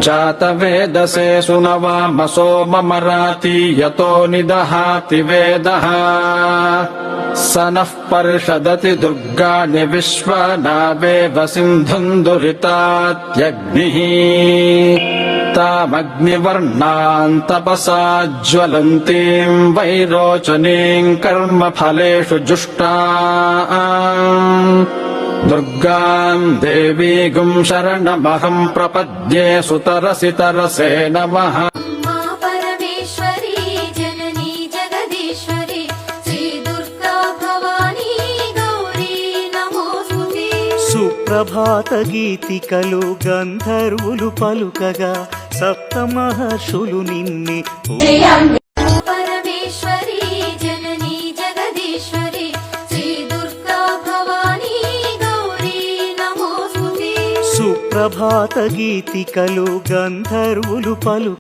जातवेदसे सुनवामसो ममराति यतो निदहाति वेदः स नः पर्षदति दुर्गाणि विश्वनावेव सिन्धुम् दुरितात्यग्निः तामग्निवर्णाम् तपसा ज्वलन्तीम् वैरोचनीम् कर्मफलेषु जुष्टाम् दुर्गाम् देवीगुम् शरणमहम् प्रपद्ये सुतरसि तरसे नमः। परमेश्वरी जननी जगदीश्वरी श्री दुर्गा भवानी गौरी नमोस्तुते। సుప్రభాత గీతికలు గంధర్వులు పలుకగా సప్త మహర్షులు నిన్నే परमेश्वरी जननी जगदीश्वरी श्री दुर्गा भवानी गौरी नमोस्तुते। సుప్రభాత గీతికలు గంధర్వులు పలు